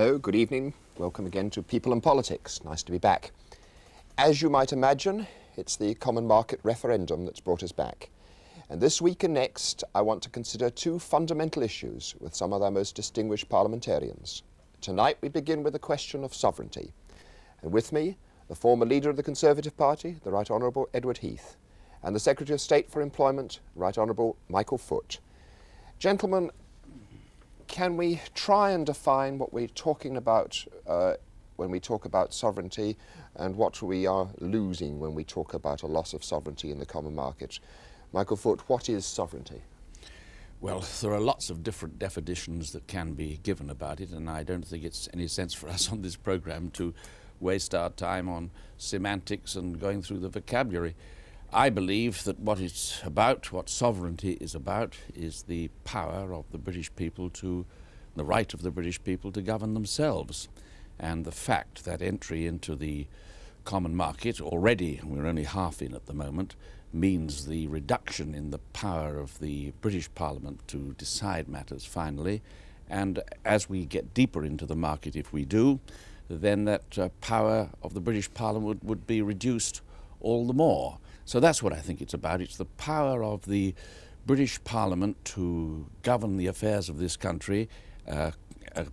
Hello, good evening. Welcome again to People and Politics. Nice to be back. As you might imagine, it's the Common Market referendum that's brought us back. And this week and next, I want to consider two fundamental issues with some of our most distinguished parliamentarians. Tonight we begin with the question of sovereignty. And with me, the former leader of the Conservative Party, the Right Honourable Edward Heath, and the Secretary of State for Employment, Right Honourable Michael Foot. Gentlemen, can we try and define what we're talking about when we talk about sovereignty and what we are losing when we talk about a loss of sovereignty in the common market? Michael Foot, what is sovereignty? Well, there are lots of different definitions that can be given about it, and I don't think it's any sense for us on this programme to waste our time on semantics and going through the vocabulary. I believe that what it's about, what sovereignty is about, is the power of the British people the right of the British people to govern themselves. And the fact that entry into the common market, already we're only half in at the moment, means the reduction in the power of the British Parliament to decide matters finally. And as we get deeper into the market, if we do, then that power of the British Parliament would be reduced all the more. So that's what I think it's about. It's the power of the British Parliament to govern the affairs of this country, a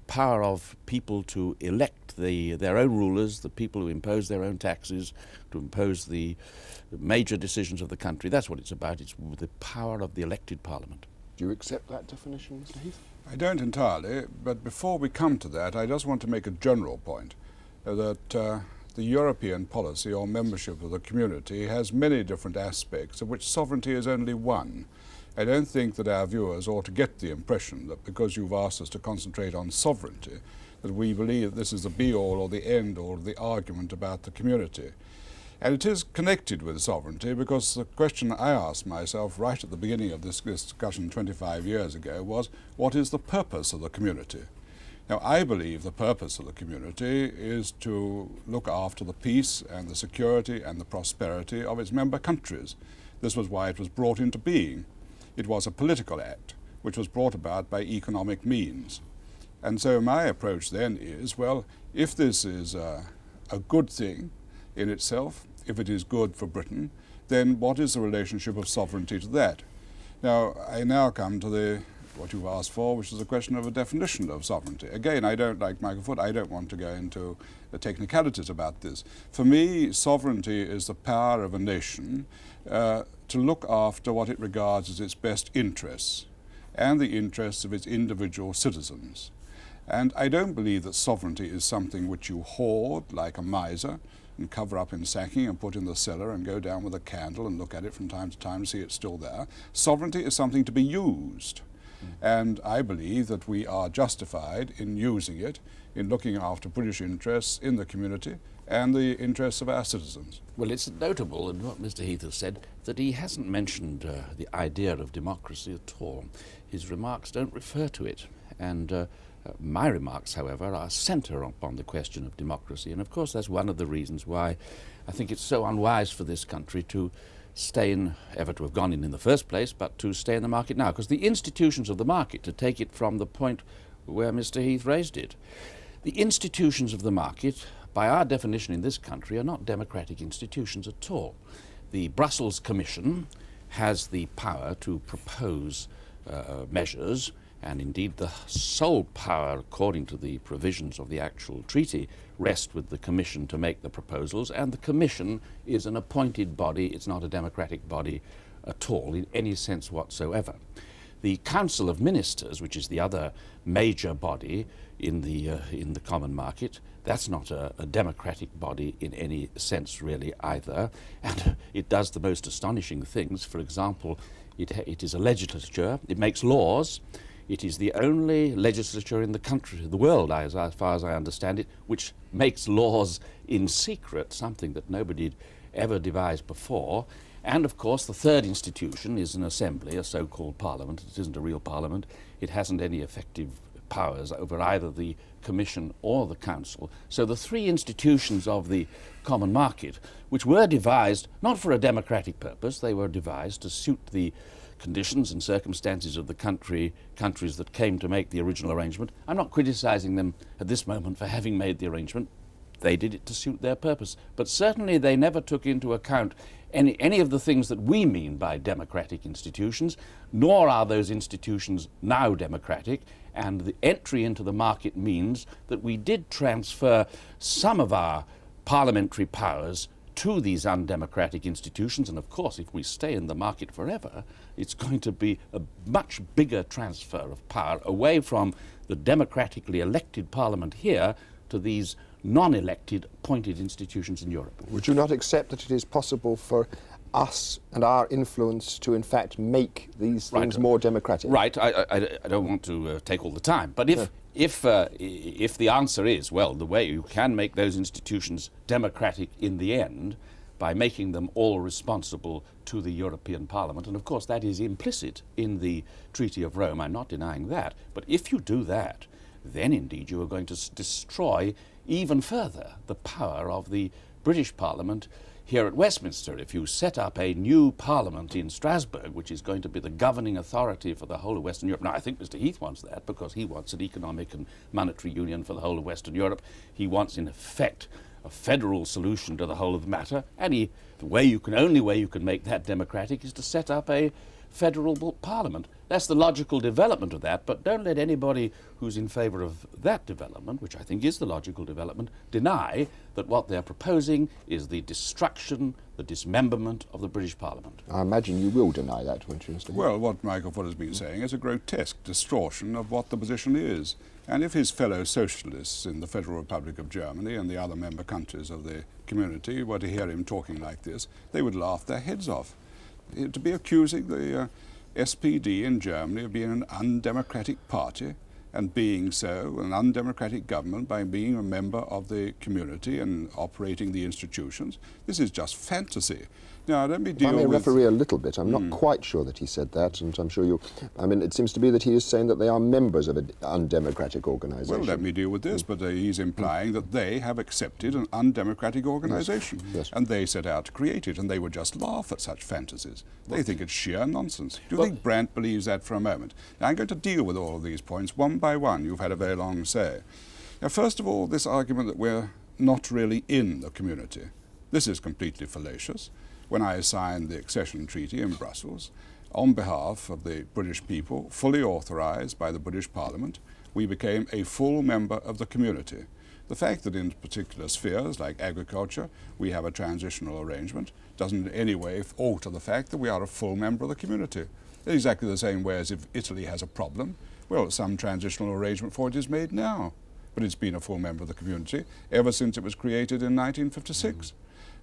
power of people to elect their own rulers, the people who impose their own taxes, to impose the major decisions of the country. That's what it's about. It's the power of the elected Parliament. Do you accept that definition, Mr. Heath? I don't entirely, but before we come to that, I just want to make a general point that the European policy or membership of the community has many different aspects, of which sovereignty is only one. I don't think that our viewers ought to get the impression that because you've asked us to concentrate on sovereignty, that we believe that this is the be-all or the end-all of the argument about the community. And it is connected with sovereignty because the question I asked myself right at the beginning of this discussion 25 years ago was, what is the purpose of the community? Now, I believe the purpose of the community is to look after the peace and the security and the prosperity of its member countries. This was why it was brought into being. It was a political act which was brought about by economic means. And so my approach then is, well, if this is a good thing in itself, if it is good for Britain, then what is the relationship of sovereignty to that? Now, I now come to what you've asked for, which is a question of a definition of sovereignty. Again, I don't, like Michael Foot, I don't want to go into the technicalities about this. For me, sovereignty is the power of a nation to look after what it regards as its best interests and the interests of its individual citizens. And I don't believe that sovereignty is something which you hoard like a miser and cover up in sacking and put in the cellar and go down with a candle and look at it from time to time and see it's still there. Sovereignty is something to be used. And I believe that we are justified in using it, in looking after British interests in the community and the interests of our citizens. Well, it's notable in what Mr. Heath has said that he hasn't mentioned the idea of democracy at all. His remarks don't refer to it. And my remarks, however, are centre upon the question of democracy. And of course, that's one of the reasons why I think it's so unwise for this country to ever to have gone in the first place, but to stay in the market now. Because the institutions of the market, to take it from the point where Mr. Heath raised it, the institutions of the market, by our definition in this country, are not democratic institutions at all. The Brussels Commission has the power to propose measures, and indeed the sole power, according to the provisions of the actual treaty, rest with the Commission to make the proposals, and the Commission is an appointed body. It's not a democratic body at all in any sense whatsoever. The Council of Ministers, which is the other major body in the common market, that's not a democratic body in any sense really either, and it does the most astonishing things. For example, it is a legislature, it makes laws. It is the only legislature in the country, the world, as far as I understand it, which makes laws in secret, something that nobody had ever devised before. And of course, the third institution is an assembly, a so-called parliament. It isn't a real parliament. It hasn't any effective powers over either the Commission or the Council. So the three institutions of the common market, which were devised not for a democratic purpose, they were devised to suit the conditions and circumstances of the countries that came to make the original arrangement. I'm not criticising them at this moment for having made the arrangement. They did it to suit their purpose. But certainly they never took into account any of the things that we mean by democratic institutions, nor are those institutions now democratic. And the entry into the market means that we did transfer some of our parliamentary powers to these undemocratic institutions. And of course, if we stay in the market forever, it's going to be a much bigger transfer of power away from the democratically elected parliament here to these non-elected appointed institutions in Europe. Would you not accept that it is possible for us and our influence to in fact make these things more democratic? Right. I don't want to take all the time, but if the answer is, well, the way you can make those institutions democratic in the end by making them all responsible to the European Parliament, and of course that is implicit in the Treaty of Rome, I'm not denying that, but if you do that, then indeed you are going to destroy even further the power of the British Parliament here at Westminster. If you set up a new Parliament in Strasbourg, which is going to be the governing authority for the whole of Western Europe. Now, I think Mr. Heath wants that because he wants an economic and monetary union for the whole of Western Europe. He wants, in effect, a federal solution to the whole of the matter. And the only way you can make that democratic is to set up a federal parliament. That's the logical development of that, but don't let anybody who's in favour of that development, which I think is the logical development, deny that what they're proposing is the destruction, the dismemberment of the British Parliament. I imagine you will deny that, won't you, Mr. Heath? Well, what Michael Foot has been saying is a grotesque distortion of what the position is. And if his fellow socialists in the Federal Republic of Germany and the other member countries of the community were to hear him talking like this, they would laugh their heads off. To be accusing the SPD in Germany of being an undemocratic party and being so, an undemocratic government by being a member of the community and operating the institutions, this is just fantasy. Now, let me deal with... If I may referee a little bit, I'm not quite sure that he said that, and I'm sure you... I mean, it seems to be that he is saying that they are members of an undemocratic organisation. Well, let me deal with this, but he's implying that they have accepted an undemocratic organisation, Yes. and they set out to create it, and they would just laugh at such fantasies. They think it's sheer nonsense. Do you think Brandt believes that for a moment? Now, I'm going to deal with all of these points one by one. You've had a very long say. Now, first of all, this argument that we're not really in the community. This is completely fallacious. When I signed the accession treaty in Brussels, on behalf of the British people, fully authorised by the British Parliament, we became a full member of the community. The fact that in particular spheres like agriculture we have a transitional arrangement doesn't in any way alter the fact that we are a full member of the community. In exactly the same way as if Italy has a problem, well, some transitional arrangement for it is made now, but it's been a full member of the community ever since it was created in 1956.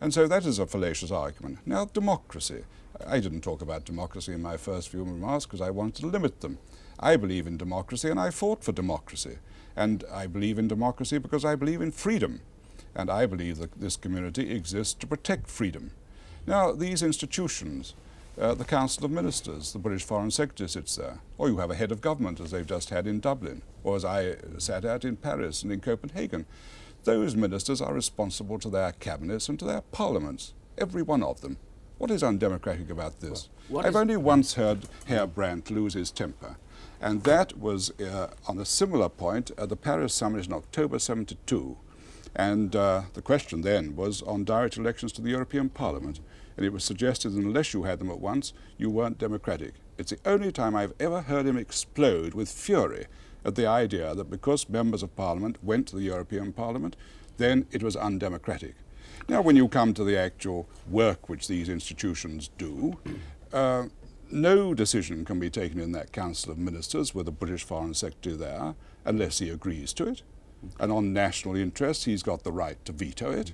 And so that is a fallacious argument. Now, democracy. I didn't talk about democracy in my first few remarks because I wanted to limit them. I believe in democracy and I fought for democracy. And I believe in democracy because I believe in freedom. And I believe that this community exists to protect freedom. Now, these institutions, the Council of Ministers, the British Foreign Secretary sits there, or you have a head of government as they've just had in Dublin, or as I sat at in Paris and in Copenhagen. Those ministers are strresponsible to their cabinets and to their parliaments, every one of them. What is undemocratic about this? I've only once heard Herr Brandt lose his temper, and that was on a similar point at the Paris summit in October '72. And the question then was on direct elections to the European Parliament, and it was suggested that unless you had them at once, you weren't democratic. It's the only time I've ever heard him explode with fury at the idea that because members of Parliament went to the European Parliament, then it was undemocratic. Now, when you come to the actual work which these institutions do, no decision can be taken in that Council of Ministers with the British Foreign Secretary there unless he agrees to it. And on national interests, he's got the right to veto it.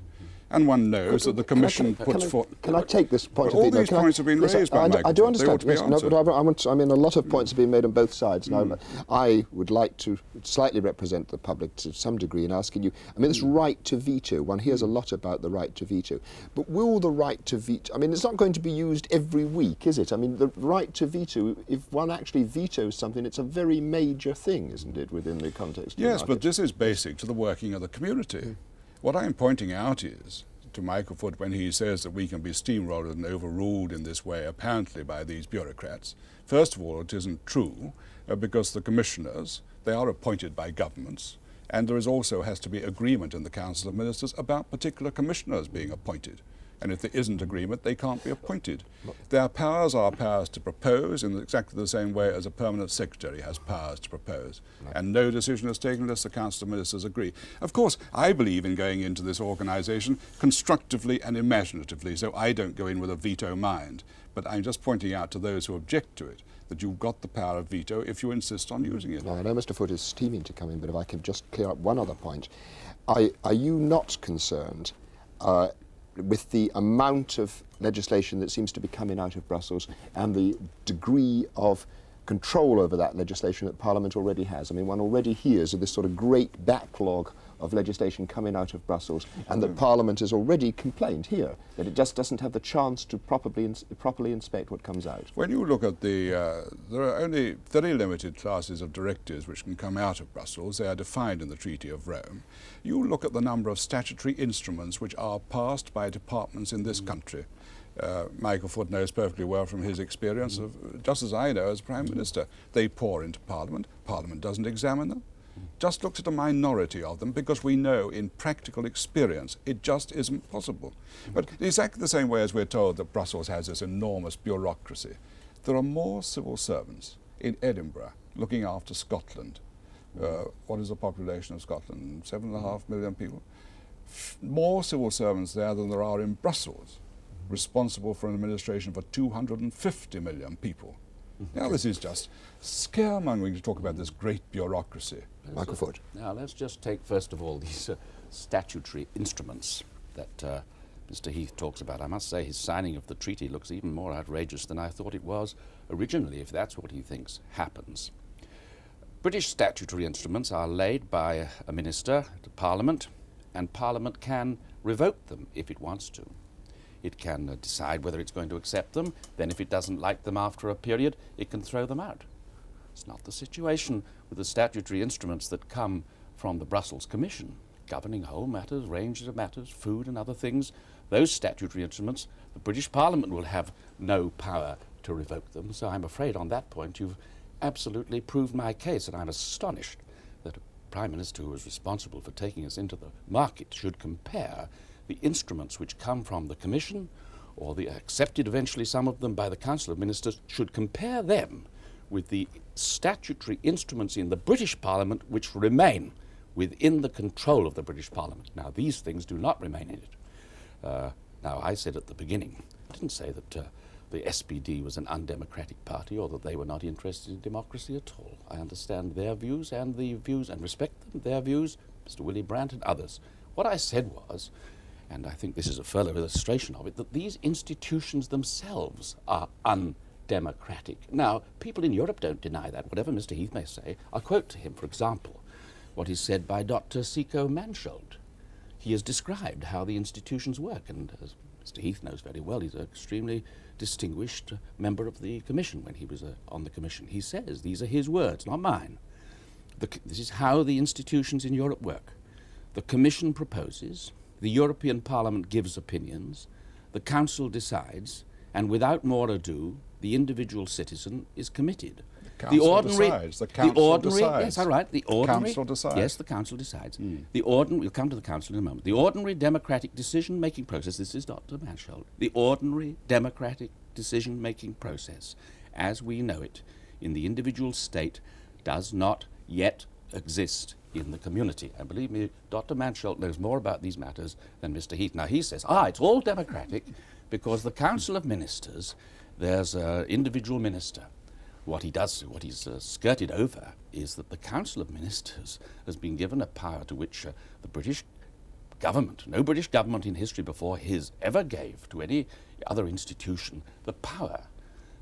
And one knows that the Commission puts forth... Can I take this point of all view? these points have been raised by Michael. I do They understand. ought to be Yes, no, answered. but I mean, a lot of points have been made on both sides. Now, I would like to slightly represent the public to some degree in asking you, I mean, this right to veto, one hears a lot about the right to veto, but will the right to veto, I mean, it's not going to be used every week, is it? I mean, the right to veto, if one actually vetoes something, it's a very major thing, isn't it, within the context of the Yes, market? but this is basic to the working of the community. What I'm pointing out is to Michael Foot when he says that we can be steamrolled and overruled in this way, apparently by these bureaucrats. First of all, it isn't true, because the commissioners, they are appointed by governments, and there is also has to be agreement in the Council of Ministers about particular commissioners being appointed. And if there isn't agreement, they can't be appointed. Their powers are powers to propose in exactly the same way as a permanent secretary has powers to propose. Right. And no decision is taken unless the Council of Ministers agree. Of course, I believe in going into this organisation constructively and imaginatively, so I don't go in with a veto mind. But I'm just pointing out to those who object to it that you've got the power of veto if you insist on using it. Now, I know Mr. Foot is steaming to come in, but if I could just clear up one other point. Are you not concerned with the amount of legislation that seems to be coming out of Brussels and the degree of control over that legislation that Parliament already has? I mean, one already hears of this sort of great backlog of legislation coming out of Brussels, and that Parliament has already complained here that it just doesn't have the chance to properly inspect what comes out. When you look at there are only very limited classes of directives which can come out of Brussels. They are defined in the Treaty of Rome. You look at the number of statutory instruments which are passed by departments in this country. Michael Foot knows perfectly well from his experience, just as I know as Prime Minister. They pour into Parliament. Parliament doesn't examine them. Just looks at a minority of them because we know in practical experience it just isn't possible. But exactly the same way as we're told that Brussels has this enormous bureaucracy, there are more civil servants in Edinburgh looking after Scotland. What is the population of Scotland? 7.5 million people? More civil servants there than there are in Brussels, responsible for an administration for 250 million people. Now this is just scaremongering to talk about this great bureaucracy. Michael Foot. Now let's just take first of all these statutory instruments that Mr. Heath talks about. I must say his signing of the treaty looks even more outrageous than I thought it was originally, if that's what he thinks happens. British statutory instruments are laid by a minister to Parliament, and Parliament can revoke them if it wants to. It can decide whether it's going to accept them. Then if it doesn't like them after a period, it can throw them out. It's not the situation with the statutory instruments that come from the Brussels Commission, governing whole matters, ranges of matters, food and other things. Those statutory instruments, the British Parliament will have no power to revoke them. So I'm afraid on that point you've absolutely proved my case, and I'm astonished that a Prime Minister who is responsible for taking us into the market should compare the instruments which come from the Commission, or the accepted eventually some of them by the Council of Ministers, should compare them with the statutory instruments in the British Parliament which remain within the control of the British Parliament. Now these things do not remain in it. Now I said at the beginning, I didn't say that the SPD was an undemocratic party or that they were not interested in democracy at all. I understand their views and respect them, their views, Mr. Willy Brandt and others. What I said was, and I think this is a further illustration of it, that these institutions themselves are undemocratic. Now, people in Europe don't deny that, whatever Mr. Heath may say. I'll quote to him, for example, what is said by Dr. Siko Mansholt. He has described how the institutions work, and as Mr. Heath knows very well, he's an extremely distinguished member of the Commission when he was on the Commission. He says, these are his words, not mine. This is how the institutions in Europe work. The Commission proposes, the European Parliament gives opinions, the Council decides, and without more ado, the individual citizen is committed. The Council decides. The Council decides. Yes, all right. The Council decides. Yes, the Council decides. We'll come to the Council in a moment. The ordinary democratic decision-making process, this is Dr. Mansholt, the ordinary democratic decision-making process, as we know it in the individual state, does not yet exist in the community. And believe me, Dr. Mansholt knows more about these matters than Mr. Heath. Now he says, it's all democratic because the Council of Ministers, there's an individual minister. What he's skirted over is that the Council of Ministers has been given a power to which the British government, no British government in history before his ever gave to any other institution the power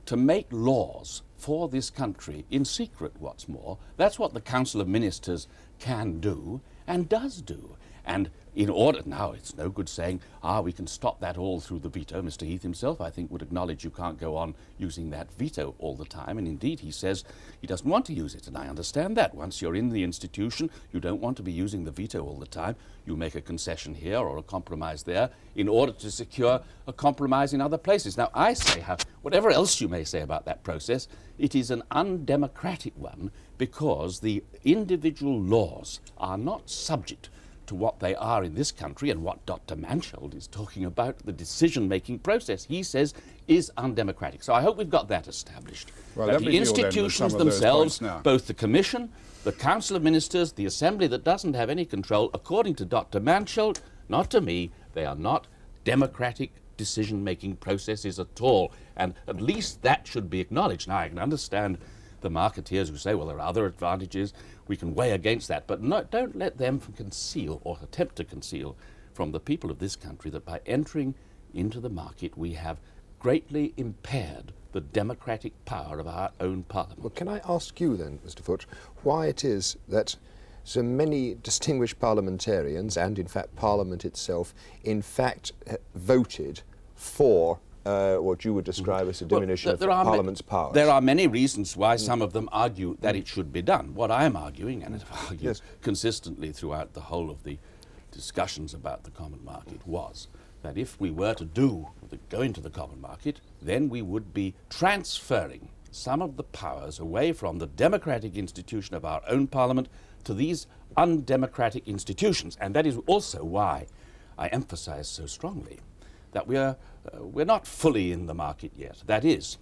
to make laws for this country in secret, what's more. That's what the Council of Ministers can do and does do. And in order, now it's no good saying, we can stop that all through the veto. Mr. Heath himself, I think, would acknowledge you can't go on using that veto all the time, and indeed he says he doesn't want to use it, and I understand that. Once you're in the institution, you don't want to be using the veto all the time. You make a concession here or a compromise there in order to secure a compromise in other places. Now, I say, whatever else you may say about that process, it is an undemocratic one because the individual laws are not subject to what they are in this country, and what Dr. Mansholt is talking about, the decision-making process, he says, is undemocratic. So I hope we've got that established. Well, that the institutions themselves, both the Commission, the Council of Ministers, the Assembly that doesn't have any control, according to Dr. Mansholt, not to me, they are not democratic decision-making processes at all. And at least that should be acknowledged. Now, I can understand the marketeers who say, well, there are other advantages, we can weigh against that, but no, don't let them conceal or attempt to conceal from the people of this country that by entering into the market we have greatly impaired the democratic power of our own parliament. Well, can I ask you then, Mr. Foote, why it is that so many distinguished parliamentarians, and in fact Parliament itself, in fact voted for what you would describe as a diminution of Parliament's powers? There are many reasons why some of them argue that it should be done. What I am arguing, and I've argued consistently throughout the whole of the discussions about the common market, was that if we were to go into the common market, then we would be transferring some of the powers away from the democratic institution of our own Parliament to these undemocratic institutions. And that is also why I emphasize so strongly that we're not fully in the market yet. That is,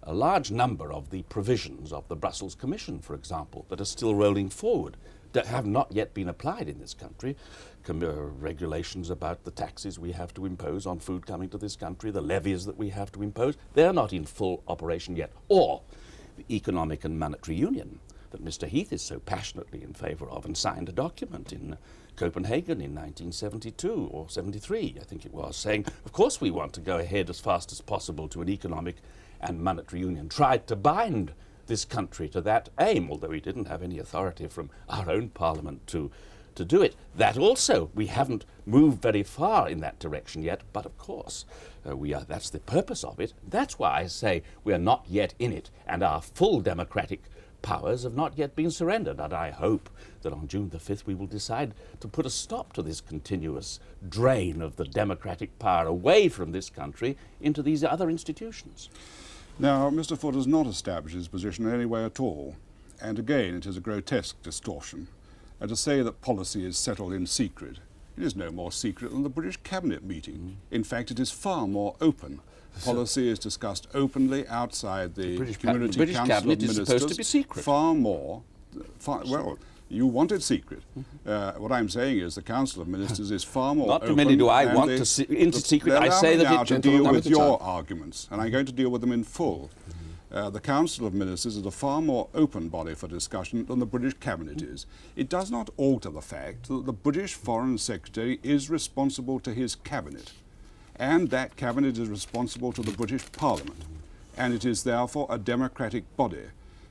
a large number of the provisions of the Brussels Commission, for example, that are still rolling forward, that have not yet been applied in this country. Regulations about the taxes we have to impose on food coming to this country, the levies that we have to impose, they're not in full operation yet. Or the economic and monetary union that Mr. Heath is so passionately in favour of and signed a document in Copenhagen in 1972 or 73, I think it was, saying, of course we want to go ahead as fast as possible to an economic and monetary union, tried to bind this country to that aim, although we didn't have any authority from our own Parliament to do it. That also, we haven't moved very far in that direction yet, but of course, that's the purpose of it. That's why I say we are not yet in it, and our full democratic powers have not yet been surrendered, and I hope that on June the 5th we will decide to put a stop to this continuous drain of the democratic power away from this country into these other institutions. Now, Mr. Foote has not established his position in any way at all, and again it is a grotesque distortion. And to say that policy is settled in secret, it is no more secret than the British Cabinet meeting. In fact, it is far more open. Policy is discussed openly outside the Community British Council Cabinet of Ministers. Is supposed to be secret. Well, you want it secret. What I'm saying is the Council of Ministers is far more open. Not too many do I want to into secret. I say that it to deal with your arguments, and I'm going to deal with them in full. The Council of Ministers is a far more open body for discussion than the British Cabinet is. It does not alter the fact that the British Foreign Secretary is responsible to his Cabinet, and that Cabinet is responsible to the British Parliament, and it is therefore a democratic body.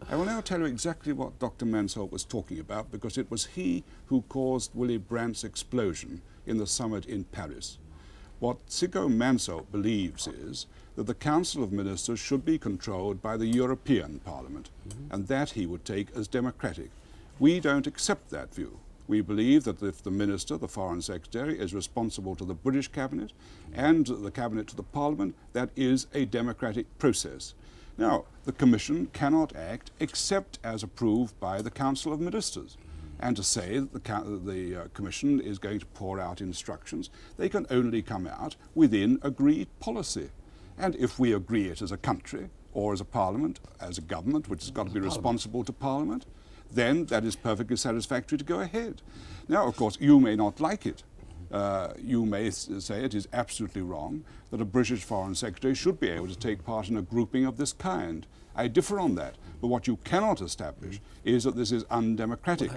I will now tell you exactly what Dr. Mansholt was talking about, because it was he who caused Willy Brandt's explosion in the summit in Paris. What Siggo Mansholt believes is that the Council of Ministers should be controlled by the European Parliament, and that he would take as democratic. We don't accept that view. We believe that if the Minister, the Foreign Secretary, is responsible to the British Cabinet and the Cabinet to the Parliament, that is a democratic process. Now, the Commission cannot act except as approved by the Council of Ministers. And to say that the Commission is going to pour out instructions, they can only come out within agreed policy. And if we agree it as a country, or as a Parliament, as a government, which has got to be responsible to Parliament, then that is perfectly satisfactory to go ahead. Now, of course, you may not like it. You may say it is absolutely wrong that a British Foreign Secretary should be able to take part in a grouping of this kind. I differ on that. But what you cannot establish is that this is undemocratic.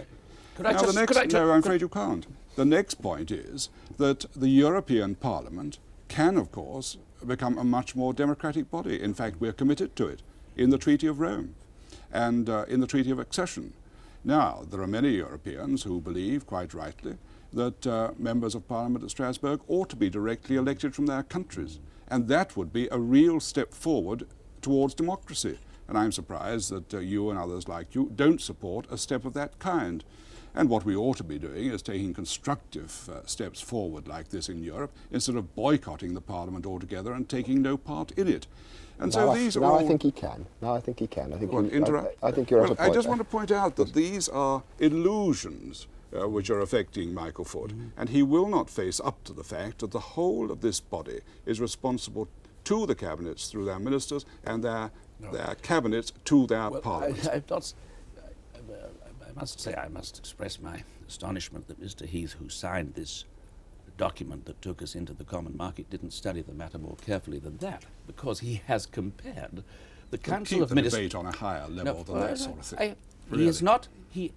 No, I'm afraid you can't. The next point is that the European Parliament can, of course, become a much more democratic body. In fact, we're committed to it in the Treaty of Rome and in the Treaty of Accession. Now, there are many Europeans who believe, quite rightly, that members of Parliament at Strasbourg ought to be directly elected from their countries. And that would be a real step forward towards democracy. And I'm surprised that you and others like you don't support a step of that kind. And what we ought to be doing is taking constructive steps forward like this in Europe, instead of boycotting the Parliament altogether and taking no part in it. And so these are all... I think he can. I think he can. I think, I think you're at a point. I just want to point out that these are illusions which are affecting Michael Foot, and he will not face up to the fact that the whole of this body is responsible to the cabinets through their ministers and their cabinets to their parliaments. I must say, I must express my astonishment that Mr. Heath, who signed this document that took us into the common market, didn't study the matter more carefully than that, because he has compared the Council of Ministers... Keep the debate on a higher level than that sort of thing. He is not... He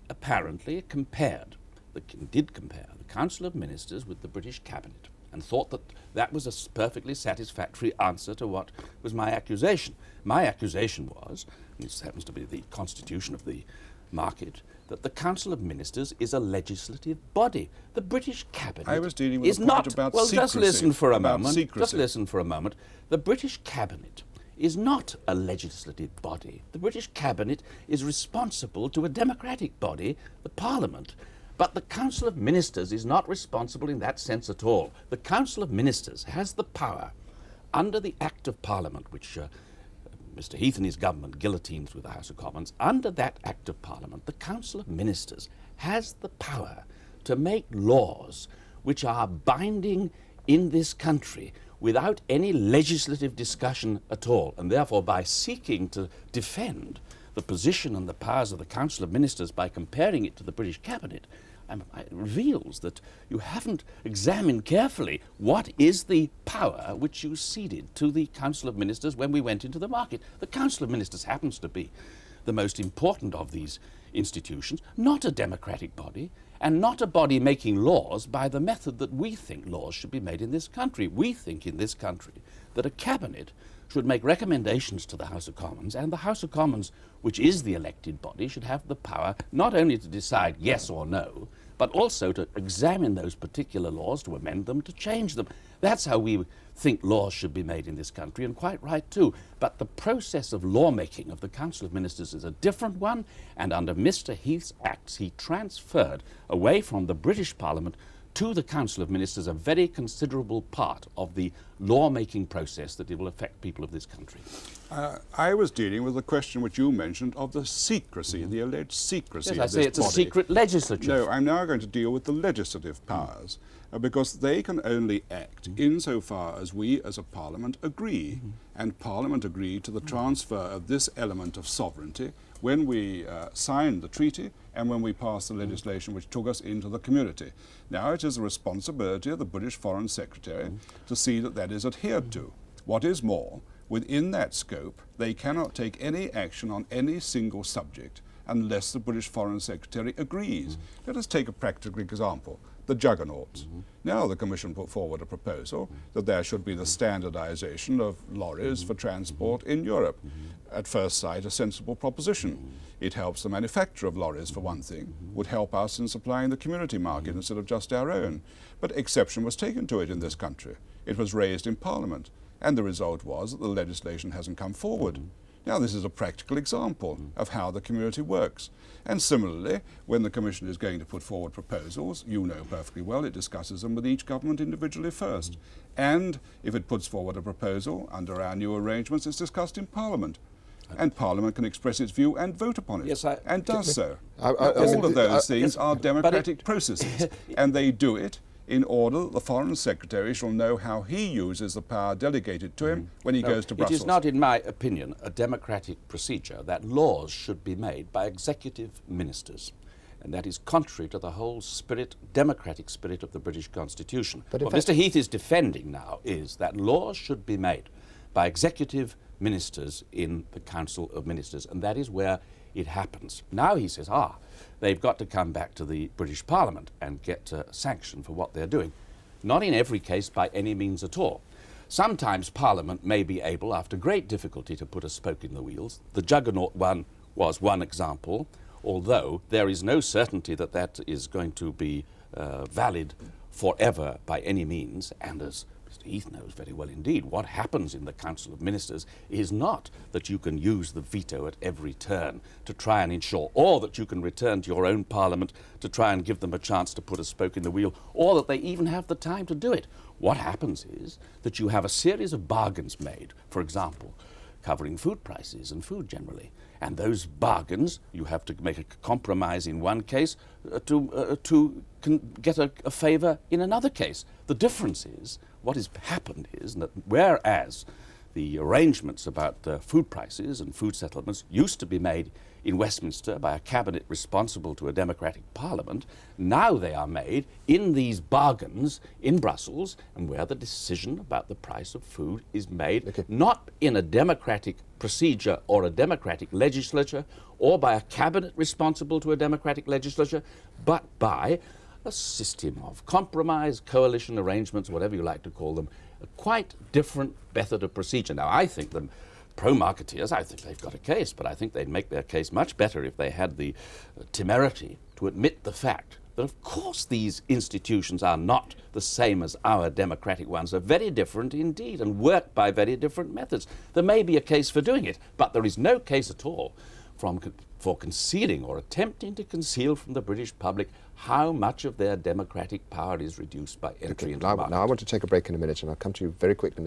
apparently did compare the Council of Ministers with the British Cabinet, and thought that that was a perfectly satisfactory answer to what was my accusation. My accusation was, and this happens to be the constitution of the market, that the Council of Ministers is a legislative body. The British Cabinet I was dealing with is a point not... about well, secrecy. just listen for a moment. Secrecy. Just listen for a moment. The British Cabinet is not a legislative body. The British Cabinet is responsible to a democratic body, the Parliament. But the Council of Ministers is not responsible in that sense at all. The Council of Ministers has the power, under the Act of Parliament, which Mr. Heath and his government guillotines with the House of Commons, under that Act of Parliament, the Council of Ministers has the power to make laws which are binding in this country without any legislative discussion at all, and therefore by seeking to defend the position and the powers of the Council of Ministers by comparing it to the British Cabinet, it reveals that you haven't examined carefully what is the power which you ceded to the Council of Ministers when we went into the market. The Council of Ministers happens to be the most important of these institutions, not a democratic body, and not a body making laws by the method that we think laws should be made in this country. We think in this country that a cabinet should make recommendations to the House of Commons, and the House of Commons, which is the elected body, should have the power not only to decide yes or no, but also to examine those particular laws, to amend them, to change them. That's how we think laws should be made in this country, and quite right too. But the process of lawmaking of the Council of Ministers is a different one, and under Mr. Heath's acts he transferred away from the British Parliament to the Council of Ministers a very considerable part of the lawmaking process that it will affect people of this country. I was dealing with the question which you mentioned of the secrecy, the alleged secrecy of Yes, I this say it's body. a secret legislature. No, I'm now going to deal with the legislative powers, because they can only act insofar as we as a Parliament agree. And Parliament agreed to the transfer of this element of sovereignty when we signed the treaty and when we passed the legislation which took us into the community. Now it is the responsibility of the British Foreign Secretary to see that that is adhered to. What is more, within that scope, they cannot take any action on any single subject unless the British Foreign Secretary agrees. Let us take a practical example, the juggernauts. Now the Commission put forward a proposal that there should be the standardization of lorries for transport in Europe. At first sight, a sensible proposition. It helps the manufacture of lorries, for one thing, would help us in supplying the community market instead of just our own. But exception was taken to it in this country. It was raised in Parliament, and the result was that the legislation hasn't come forward. Now this is a practical example of how the community works. And similarly, when the Commission is going to put forward proposals, you know perfectly well it discusses them with each government individually first. And if it puts forward a proposal under our new arrangements, it's discussed in Parliament. And Parliament can express its view and vote upon it, and does so. All of those things are democratic processes, and they do it in order that the Foreign Secretary shall know how he uses the power delegated to him when he goes to Brussels. It is not, in my opinion, a democratic procedure that laws should be made by executive ministers. And that is contrary to the whole spirit, democratic spirit of the British Constitution. But what Mr. Heath is defending now is that laws should be made by executive ministers in the Council of Ministers, and that is where it happens. Now he says, they've got to come back to the British Parliament and get sanction for what they're doing. Not in every case by any means at all. Sometimes Parliament may be able, after great difficulty, to put a spoke in the wheels. The Juggernaut one was one example, although there is no certainty that that is going to be valid forever by any means, and as Mr. Heath knows very well indeed, what happens in the Council of Ministers is not that you can use the veto at every turn to try and ensure, or that you can return to your own Parliament to try and give them a chance to put a spoke in the wheel, or that they even have the time to do it. What happens is that you have a series of bargains made, for example, covering food prices and food generally. And those bargains, you have to make a compromise in one case to get a favour in another case. The difference is, what has happened is that whereas the arrangements about food prices and food settlements used to be made in Westminster by a cabinet responsible to a democratic parliament, now they are made in these bargains in Brussels, and where the decision about the price of food is made not in a democratic procedure or a democratic legislature or by a cabinet responsible to a democratic legislature, but by a system of compromise, coalition arrangements, whatever you like to call them, a quite different method of procedure. Now, I think the pro-marketeers, I think they've got a case, but I think they'd make their case much better if they had the temerity to admit the fact that, of course, these institutions are not the same as our democratic ones. They're very different indeed and work by very different methods. There may be a case for doing it, but there is no case at all for concealing or attempting to conceal from the British public how much of their democratic power is reduced by entry into the market. Now I want to take a break in a minute, and I'll come to you very quickly,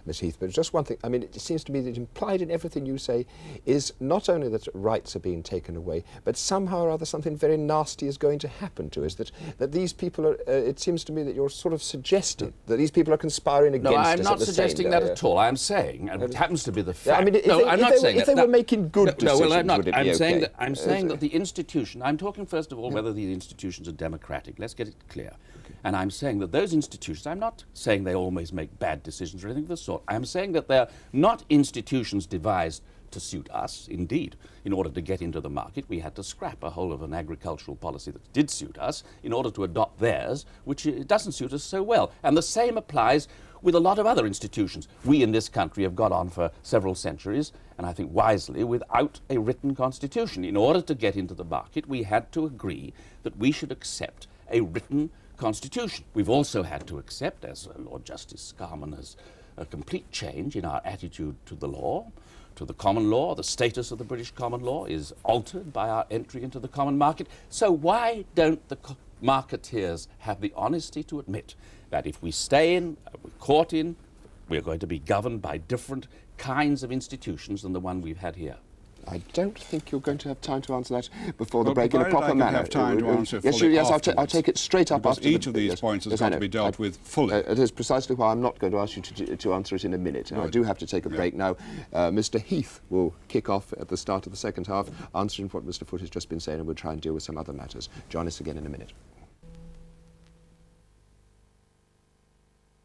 Ms. Heath, but just one thing. I mean, it seems to me that implied in everything you say is not only that rights are being taken away, but somehow or other something very nasty is going to happen to us, that these people are, it seems to me that you're sort of suggesting that these people are conspiring against us. No, I'm not suggesting that at all. I'm saying, and it happens to be the fact. I mean, if they were making good decisions, no, well, I'm not. Would it be okay? I'm saying that the institution, I'm talking first of all whether these institutions are democratic. Let's get it clear. Okay. And I'm saying that those institutions, I'm not saying they always make bad decisions or anything of the sort. I'm saying that they're not institutions devised to suit us. Indeed, in order to get into the market, we had to scrap a whole of an agricultural policy that did suit us in order to adopt theirs, which it doesn't suit us so well. And the same applies with a lot of other institutions. We in this country have got on for several centuries, and I think wisely, without a written constitution. In order to get into the market, we had to agree that we should accept a written constitution. We've also had to accept, as Lord Justice Scarman has, a complete change in our attitude to the law, to the common law. The status of the British common law is altered by our entry into the common market. So why don't the marketeers have the honesty to admit that if we stay in, we're caught in, we're going to be governed by different kinds of institutions than the one we've had here? I don't think you're going to have time to answer that before the break in a proper manner. Have time to answer fully. Yes, I'll take it straight up after each of these points has got to be dealt with fully. It is precisely why I'm not going to ask you to answer it in a minute. Right. I do have to take a break now. Mr. Heath will kick off at the start of the second half, answering what Mr. Foote has just been saying, and we'll try and deal with some other matters. Join us again in a minute.